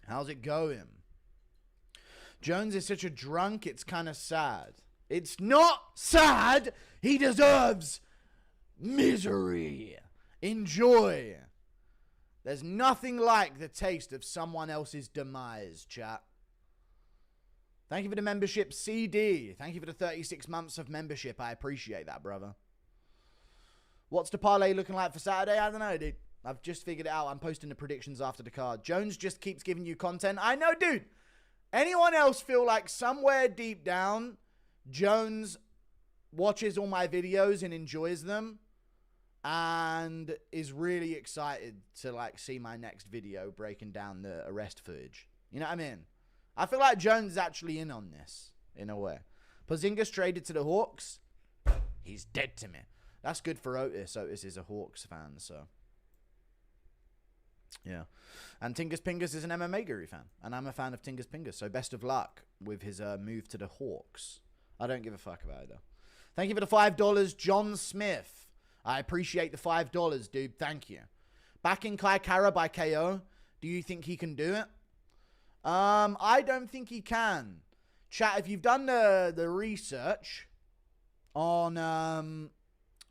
How's it going? Jones is such a drunk, it's kind of sad. It's not sad. He deserves misery. Enjoy. There's nothing like the taste of someone else's demise, chat. Thank you for the membership, CD. Thank you for the 36 months of membership. I appreciate that, brother. What's the parlay looking like for Saturday? I don't know, dude. I've just figured it out. I'm posting the predictions after the card. Jones just keeps giving you content. I know, dude. Anyone else feel like somewhere deep down, Jones watches all my videos and enjoys them and is really excited to like see my next video breaking down the arrest footage? You know what I mean? I feel like Jones is actually in on this in a way. Porzingis traded to the Hawks. He's dead to me. That's good for Otis. Otis is a Hawks fan, so yeah. And Tingus Pingus is an MMA Guru fan, and I'm a fan of Tingus Pingus, so best of luck with his move to the Hawks. I don't give a fuck about it, though. Thank you for the $5, John Smith. I appreciate the $5, dude. Thank you. Backing Kai Kara by KO. Do you think he can do it? I don't think he can. Chat, if you've done the research on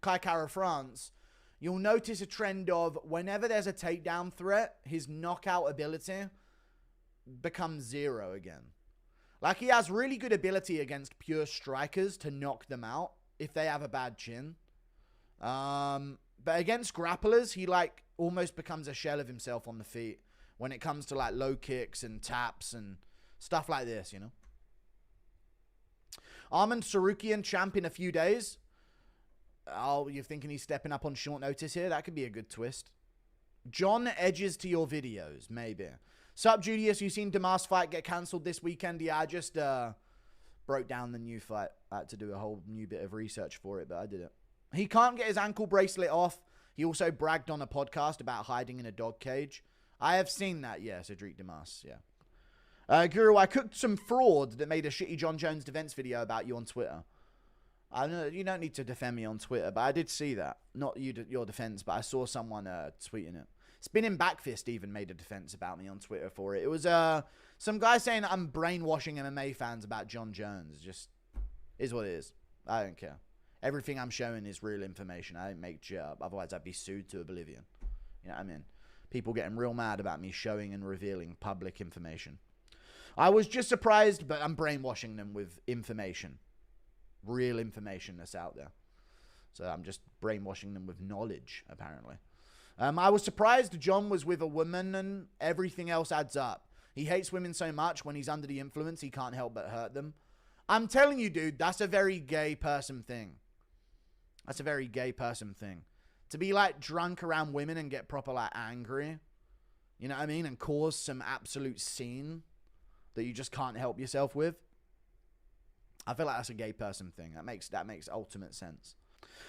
Kai Kara France, you'll notice a trend of whenever there's a takedown threat, his knockout ability becomes 0 again. Like, he has really good ability against pure strikers to knock them out if they have a bad chin. But against grapplers, he, like, almost becomes a shell of himself on the feet when it comes to, like, low kicks and taps and stuff like this, you know? Arman Sarukian champ in a few days. Oh, you're thinking he's stepping up on short notice here? That could be a good twist. John edges to your videos, maybe. Sup, Julius? You seen DUMAS fight get cancelled this weekend? Yeah, I just broke down the new fight. I had to do a whole new bit of research for it, but I did it. He can't get his ankle bracelet off. He also bragged on a podcast about hiding in a dog cage. I have seen that, yeah, Cedric DUMAS, yeah. Guru, I cooked some fraud that made a shitty John Jones defense video about you on Twitter. I know you don't need to defend me on Twitter, but I did see that. Not you, your defense, but I saw someone tweeting it. Spinning Backfist even made a defense about me on Twitter for it. It was some guy saying that I'm brainwashing MMA fans about John Jones. Just is what it is. I don't care. Everything I'm showing is real information. I don't make shit up. Otherwise, I'd be sued to oblivion. You know what I mean? People getting real mad about me showing and revealing public information. I was just surprised, but I'm brainwashing them with information. Real information that's out there. So I'm just brainwashing them with knowledge, apparently. I was surprised John was with a woman and everything else adds up. He hates women so much when he's under the influence, he can't help but hurt them. I'm telling you, dude, that's a very gay person thing. That's a very gay person thing. To be like drunk around women and get proper like angry. You know what I mean? And cause some absolute scene that you just can't help yourself with. I feel like that's a gay person thing. That makes ultimate sense.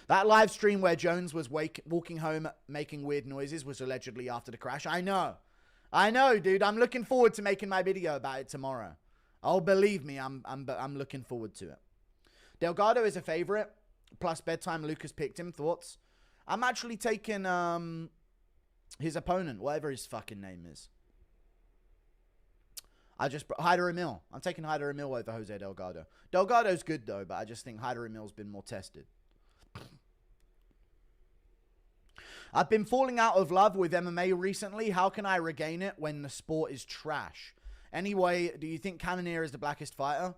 That live stream where Jones was walking home making weird noises was allegedly after the crash. I know, dude. I'm looking forward to making my video about it tomorrow. Oh, believe me, I'm looking forward to it. Delgado is a favorite. Plus bedtime. Lucas picked him. Thoughts? I'm actually taking his opponent, whatever his fucking name is. Hyder Emil. I'm taking Hyder Emil over Jose Delgado. Delgado's good, though, but I just think Hyder Emil's been more tested. I've been falling out of love with MMA recently. How can I regain it when the sport is trash? Anyway, do you think Cannoneer is the blackest fighter?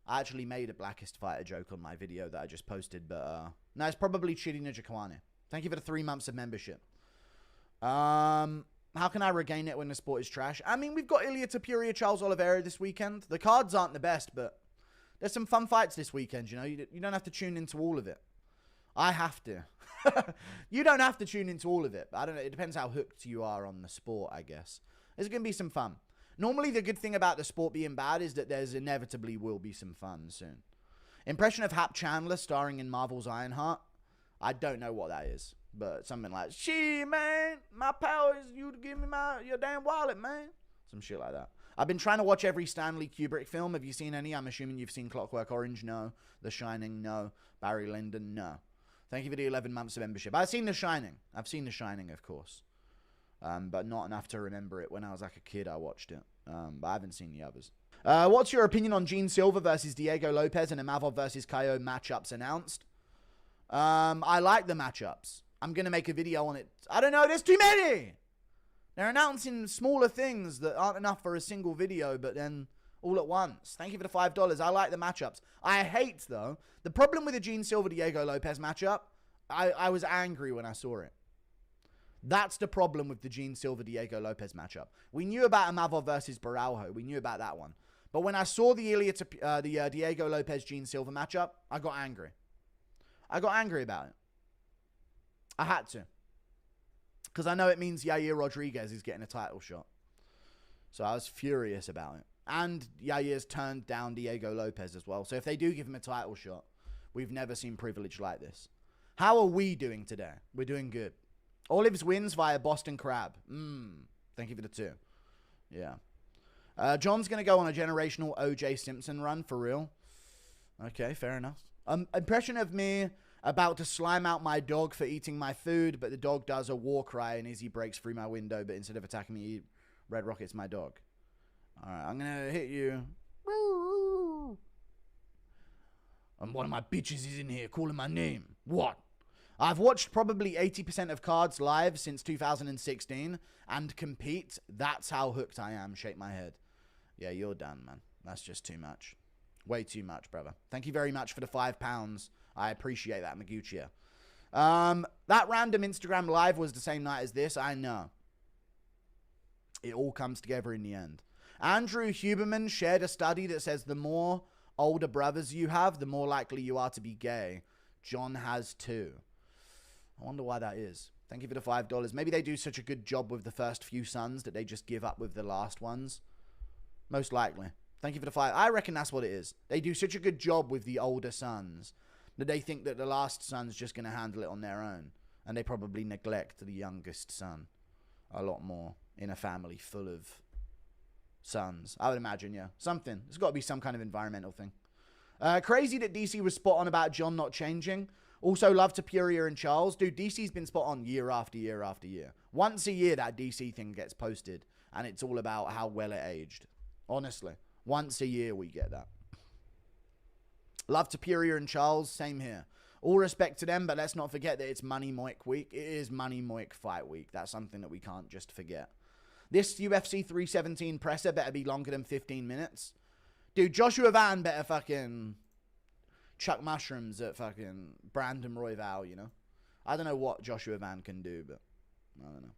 I actually made a blackest fighter joke on my video that I just posted, but no, it's probably Chidi Njokuani. Thank you for the 3 months of membership. How can I regain it when the sport is trash? I mean, we've got Ilia Topuria, Charles Oliveira this weekend. The cards aren't the best, but there's some fun fights this weekend, you know. You don't have to tune into all of it. I have to. You don't have to tune into all of it. But I don't know. It depends how hooked you are on the sport, I guess. There's going to be some fun. Normally, the good thing about the sport being bad is that there's inevitably will be some fun soon. Impression of Hap Chandler starring in Marvel's Ironheart. I don't know what that is. But something like, "She, man, my power is you to give me your damn wallet, man." Some shit like that. I've been trying to watch every Stanley Kubrick film. Have you seen any? I'm assuming you've seen Clockwork Orange. No. The Shining. No. Barry Lyndon. No. Thank you for the 11 months of membership. I've seen The Shining. I've seen The Shining, of course. but not enough to remember it. When I was like a kid, I watched it, but I haven't seen the others. What's your opinion on Gene Silva versus Diego Lopez and Imavov versus KO matchups announced? I like the matchups. I'm going to make a video on it. I don't know, there's too many! They're announcing smaller things that aren't enough for a single video, but then all at once. Thank you for the $5. I like the matchups. I hate, though, the problem with the Gene Silva-Diego Lopez matchup, I was angry when I saw it. That's the problem with the Gene Silva-Diego Lopez matchup. We knew about Imavov versus Baralho. We knew about that one. But when I saw the Diego Lopez-Gene Silva matchup, I got angry. I got angry about it. I had to. Because I know it means Yair Rodriguez is getting a title shot. So I was furious about it. And Yair's turned down Diego Lopez as well. So if they do give him a title shot, we've never seen privilege like this. How are we doing today? We're doing good. Olives wins via Boston Crab. Thank you for the 2. Yeah. John's going to go on a generational O.J. Simpson run, for real. Okay, fair enough. Impression of me about to slime out my dog for eating my food, but the dog does a war cry and Izzy breaks through my window, but instead of attacking me, he red rockets my dog. Alright, I'm going to hit you. And one of my bitches is in here calling my name. What? I've watched probably 80% of cards live since 2016 and compete. That's how hooked I am. Shake my head. Yeah, you're done, man. That's just too much. Way too much, brother. Thank you very much for the £5. I appreciate that, Maguchia. That random Instagram live was the same night as this. I know. It all comes together in the end. Andrew Huberman shared a study that says the more older brothers you have, the more likely you are to be gay. John has 2. I wonder why that is. Thank you for the $5. Maybe they do such a good job with the first few sons that they just give up with the last ones. Most likely. Thank you for the 5. I reckon that's what it is. They do such a good job with the older sons that they think that the last son's just going to handle it on their own. And they probably neglect the youngest son a lot more in a family full of sons. I would imagine, yeah. Something. There's got to be some kind of environmental thing. Crazy that DC was spot on about John not changing. Also, love to Puria and Charles. Dude, DC's been spot on year after year after year. Once a year, that DC thing gets posted. And it's all about how well it aged. Honestly. Once a year, we get that. Love to Puria and Charles. Same here. All respect to them, but let's not forget that it's Money Moik week. It is Money Moik fight week. That's something that we can't just forget. This UFC 317 presser better be longer than 15 minutes. Dude, Joshua Van better fucking chuck mushrooms at fucking Brandon Royval, you know? I don't know what Joshua Van can do, but I don't know.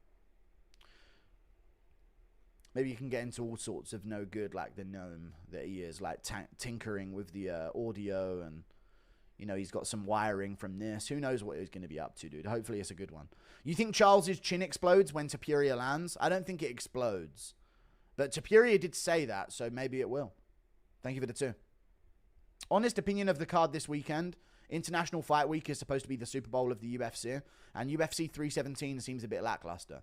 Maybe you can get into all sorts of no good, like the gnome that he is, like tinkering with the audio, and, you know, he's got some wiring from this. Who knows what he's going to be up to, dude? Hopefully it's a good one. You think Charles's chin explodes when Topuria lands? I don't think it explodes. But Topuria did say that, so maybe it will. Thank you for the 2. Honest opinion of the card this weekend. International Fight Week is supposed to be the Super Bowl of the UFC, and UFC 317 seems a bit lackluster.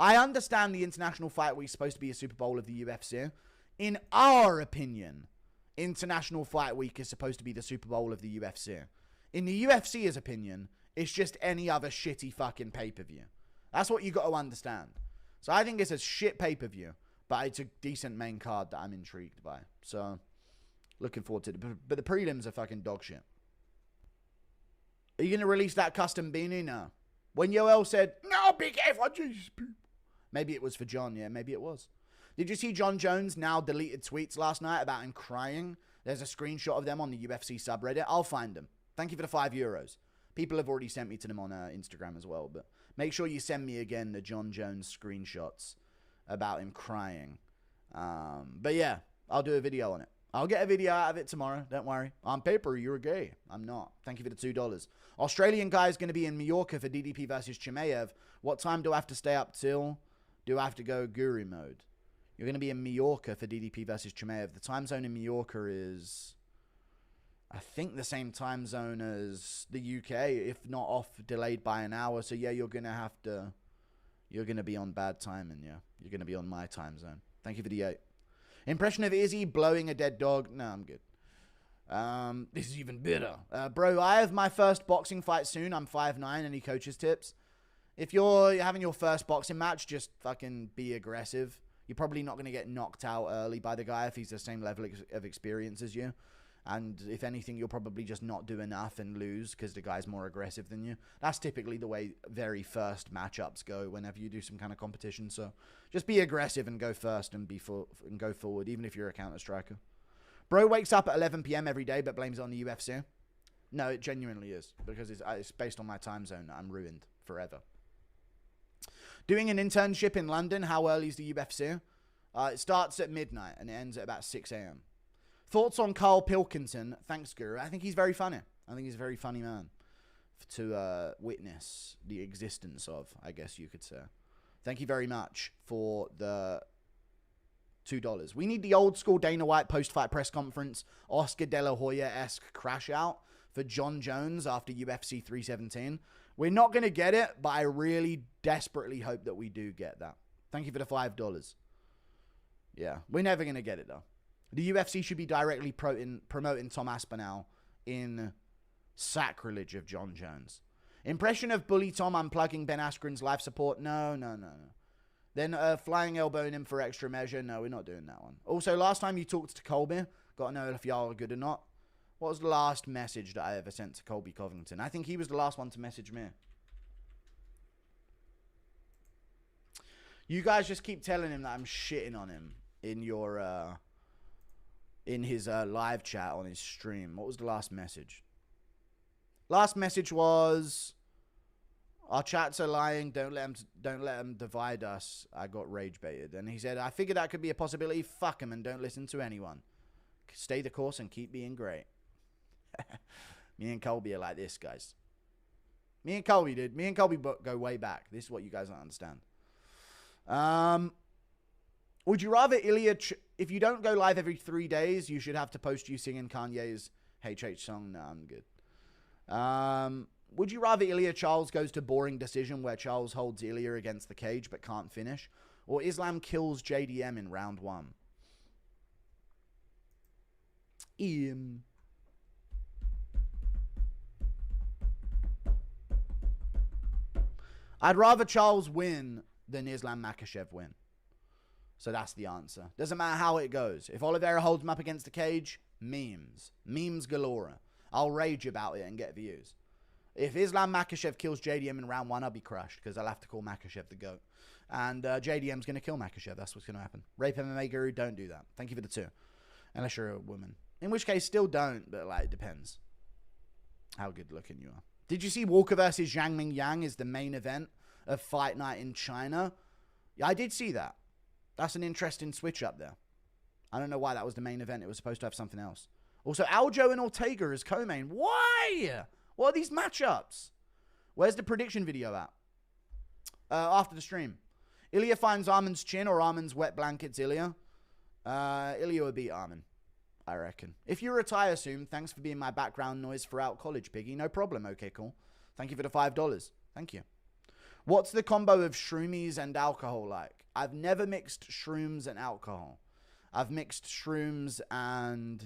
I understand the International Fight Week is supposed to be a Super Bowl of the UFC. In our opinion, International Fight Week is supposed to be the Super Bowl of the UFC. In the UFC's opinion, it's just any other shitty fucking pay-per-view. That's what you got to understand. So I think it's a shit pay-per-view, but it's a decent main card that I'm intrigued by. So, looking forward to it. But the prelims are fucking dog shit. Are you going to release that custom beanie? No. When Yoel said, no, big F on Jesus people. Maybe it was for John. Yeah, maybe it was. Did you see Jon Jones' now deleted tweets last night about him crying? There's a screenshot of them on the UFC subreddit. I'll find them. Thank you for the €5. People have already sent me to them on Instagram as well. But make sure you send me again the Jon Jones screenshots about him crying. But yeah, I'll do a video on it. I'll get a video out of it tomorrow. Don't worry. On paper, you're gay. I'm not. Thank you for the $2. Australian guy is going to be in Mallorca for DDP versus Chimaev. What time do I have to stay up till? Do I have to go guru mode? You're going to be in Mallorca for DDP versus Chimaev. The time zone in Mallorca is, I think, the same time zone as the UK, if not off, delayed by an hour. So yeah, you're going to be on bad timing, yeah. You're going to be on my time zone. Thank you for the 8. Impression of Izzy blowing a dead dog. No, I'm good. This is even better. Bro, I have my first boxing fight soon. I'm 5'9". Any coaches tips? If you're having your first boxing match, just fucking be aggressive. You're probably not going to get knocked out early by the guy if he's the same level of experience as you. And if anything, you'll probably just not do enough and lose because the guy's more aggressive than you. That's typically the way very first matchups go whenever you do some kind of competition. So just be aggressive and go first and go forward, even if you're a counter striker. Bro wakes up at 11 p.m. every day but blames it on the UFC. No, it genuinely is because it's based on my time zone. I'm ruined forever. Doing an internship in London. How early is the UFC? It starts at midnight and it ends at about 6 a.m. Thoughts on Carl Pilkington? Thanks, Guru. I think he's very funny. I think he's a very funny man to witness the existence of, I guess you could say. Thank you very much for the $2. We need the old school Dana White post-fight press conference, Oscar De La Hoya-esque crash out for Jon Jones after UFC 317. We're not going to get it, but I really desperately hope that we do get that. Thank you for the $5. Yeah, we're never going to get it, though. The UFC should be directly promoting Tom Aspinall in sacrilege of Jon Jones. Impression of Bully Tom unplugging Ben Askren's life support? No. Then flying elbowing him for extra measure? No, we're not doing that one. Also, last time you talked to Colby, got to know if y'all are good or not. What was the last message that I ever sent to Colby Covington? I think he was the last one to message me. You guys just keep telling him that I'm shitting on him in your in his live chat on his stream. What was the last message? Last message was, our chats are lying. Don't let them divide us. I got rage baited. And he said, I figured that could be a possibility. Fuck him and don't listen to anyone. Stay the course and keep being great. Me and Colby are like this, guys. Me and Colby, dude. Me and Colby go way back. This is what you guys don't understand. Would you rather Ilya... If you don't go live every 3 days, you should have to post you singing Kanye's HH song. No, I'm good. Would you rather Ilya Charles goes to boring decision where Charles holds Ilya against the cage but can't finish? Or Islam kills JDM in round 1? I'd rather Charles win than Islam Makhachev win. So that's the answer. Doesn't matter how it goes. If Oliveira holds him up against the cage, memes. Memes galore. I'll rage about it and get views. If Islam Makhachev kills JDM in round 1, I'll be crushed because I'll have to call Makhachev the GOAT. And JDM's going to kill Makhachev. That's what's going to happen. Rape MMA Guru, don't do that. Thank you for the 2. Unless you're a woman. In which case, still don't, but like, it depends how good looking you are. Did you see Walker versus Zhang Mingyang is the main event of Fight Night in China? Yeah, I did see that. That's an interesting switch up there. I don't know why that was the main event. It was supposed to have something else. Also, Aljo and Ortega as co-main. Why? What are these matchups? Where's the prediction video at? After the stream. Ilya finds Armin's chin or Armin's wet blankets Ilya. Ilya would beat Armin, I reckon. If you retire soon, thanks for being my background noise throughout college, Piggy. No problem. Okay, cool. Thank you for the $5. Thank you. What's the combo of shroomies and alcohol like? I've never mixed shrooms and alcohol. I've mixed shrooms and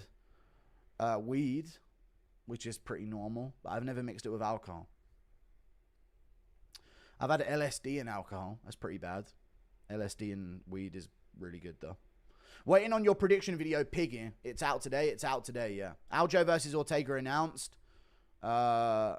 weed, which is pretty normal, but I've never mixed it with alcohol. I've had LSD and alcohol. That's pretty bad. LSD and weed is really good, though. Waiting on your prediction video, Piggy. It's out today. It's out today, yeah. Aljo versus Ortega announced. Oh,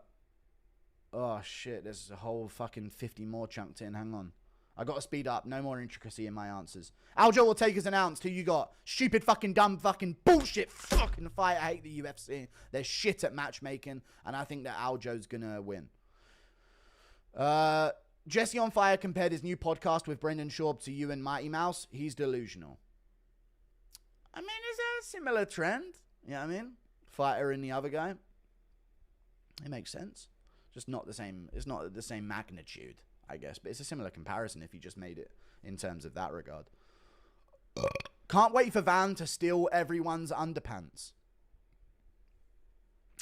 shit. There's a whole fucking 50 more chunked in. Hang on. I got to speed up. No more intricacy in my answers. Aljo Ortega's announced. Who you got? Stupid fucking dumb fucking bullshit fucking fight. I hate the UFC. They're shit at matchmaking. And I think that Aljo's going to win. Jesse on Fire compared his new podcast with Brendan Schaub to you and Mighty Mouse. He's delusional. I mean, is that a similar trend? You know what I mean? Fighter and the other guy. It makes sense. Just not the same. It's not the same magnitude, I guess. But it's a similar comparison if you just made it in terms of that regard. Can't wait for Van to steal everyone's underpants.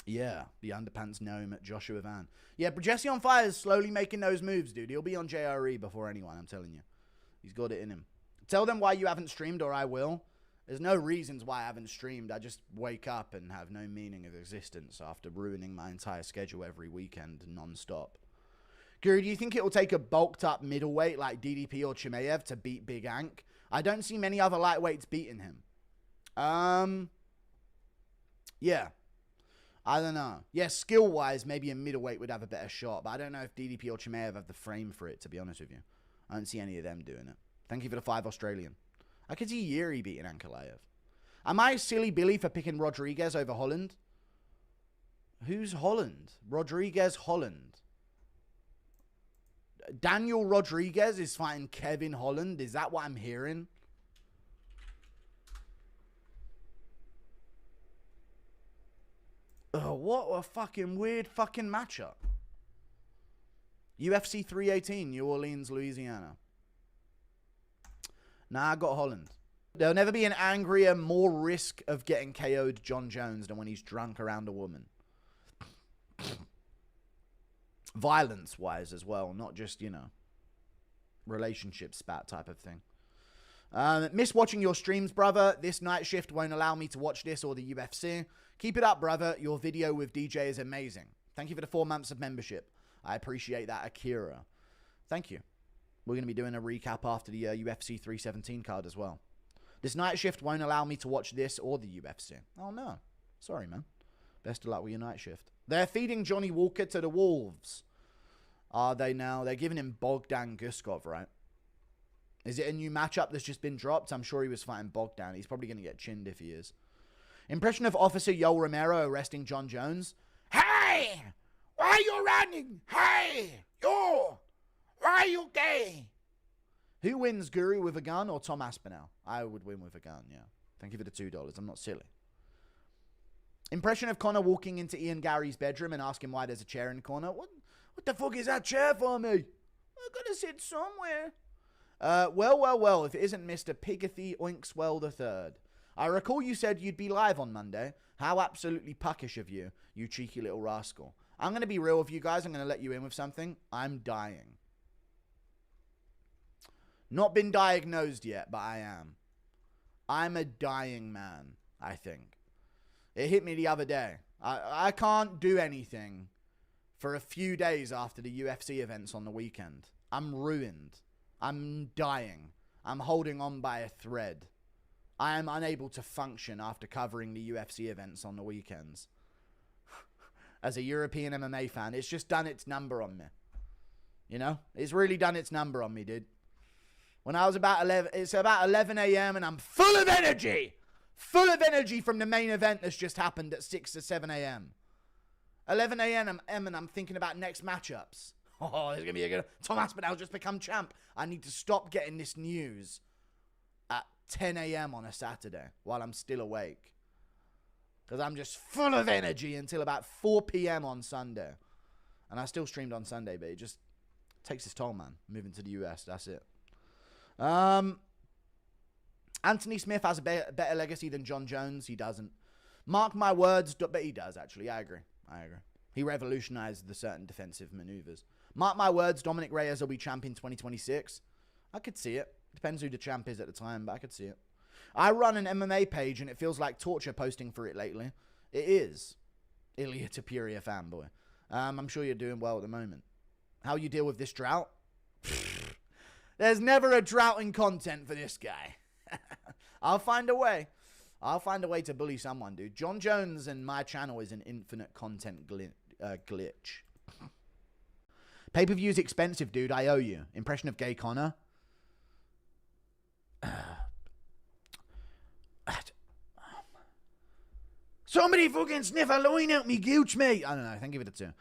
Yeah, the underpants gnome at Joshua Van. Yeah, but Jesse on Fire is slowly making those moves, dude. He'll be on JRE before anyone, I'm telling you. He's got it in him. Tell them why you haven't streamed or I will. There's no reasons why I haven't streamed. I just wake up and have no meaning of existence after ruining my entire schedule every weekend non-stop. Guru, do you think it will take a bulked up middleweight like DDP or Chimaev to beat Big Ank? I don't see many other lightweights beating him. Yeah. I don't know. Yeah, skill-wise, maybe a middleweight would have a better shot, but I don't know if DDP or Chimaev have the frame for it, to be honest with you. I don't see any of them doing it. Thank you for the 5 Australian. I could see Yuri beating Ankalaev. Am I silly Billy for picking Rodriguez over Holland? Who's Holland? Rodriguez Holland. Daniel Rodriguez is fighting Kevin Holland. Is that what I'm hearing? Oh, what a fucking weird fucking matchup. UFC 318, New Orleans, Louisiana. Nah, I got Holland. There'll never be an angrier, more risk of getting KO'd Jon Jones than when he's drunk around a woman. Violence-wise as well, not just, you know, relationship spat type of thing. Miss watching your streams, brother. This night shift won't allow me to watch this or the UFC. Keep it up, brother. Your video with DJ is amazing. Thank you for the 4 months of membership. I appreciate that, Akira. Thank you. We're going to be doing a recap after the UFC 317 card as well. This night shift won't allow me to watch this or the UFC. Oh, no. Sorry, man. Best of luck with your night shift. They're feeding Johnny Walker to the wolves. Are they now? They're giving him Bogdan Guskov, right? Is it a new matchup that's just been dropped? I'm sure he was fighting Bogdan. He's probably going to get chinned if he is. Impression of Officer YOEL Romero arresting Jon Jones. Hey! Why are you running? Hey! You! Why are you gay? Who wins, Guru with a gun or Tom Aspinall? I would win with a gun, yeah. Thank you for the $2. I'm not silly. Impression of Connor walking into Ian Gary's bedroom and asking why there's a chair in the corner. What the fuck is that chair for me? I gotta sit somewhere. Well, if it isn't Mr. Pigathy Oinkswell III. I recall you said you'd be live on Monday. How absolutely puckish of you, you cheeky little rascal. I'm going to be real with you guys. I'm going to let you in with something. I'm dying. Not been diagnosed yet, but I am. I'm a dying man, I think. It hit me the other day. I can't do anything for a few days after the UFC events on the weekend. I'm ruined. I'm dying. I'm holding on by a thread. I am unable to function after covering the UFC events on the weekends. As a European MMA fan, it's just done its number on me. You know? It's really done its number on me, dude. When I was about 11, it's about 11 a.m. and I'm full of energy. Full of energy from the main event that's just happened at 6 or 7 a.m. 11 a.m. and I'm thinking about next matchups. Oh, there's going to be a good... Tom Aspinall just become champ. I need to stop getting this news at 10 a.m. on a Saturday while I'm still awake. Because I'm just full of energy until about 4 p.m. on Sunday. And I still streamed on Sunday, but it just takes its toll, man. Moving to the US, that's it. Anthony Smith has a better legacy than Jon Jones. He doesn't. Mark my words, but he does, actually. I agree. He revolutionized the certain defensive maneuvers. Mark my words, Dominic Reyes will be champ in 2026. I could see it. Depends who the champ is at the time, but I could see it. I run an MMA page, and it feels like torture posting for it lately. It is. Ilya Tapuria fanboy. I'm sure you're doing well at the moment. How you deal with this drought? There's never a drought in content for this guy. I'll find a way. I'll find a way to bully someone, dude. Jon Jones and my channel is an infinite content glitch. Pay-per-view's expensive, dude. I owe you. Impression of Gay Connor. Somebody fucking sniff a line out me gooch, mate. I don't know. Thank you for the 2.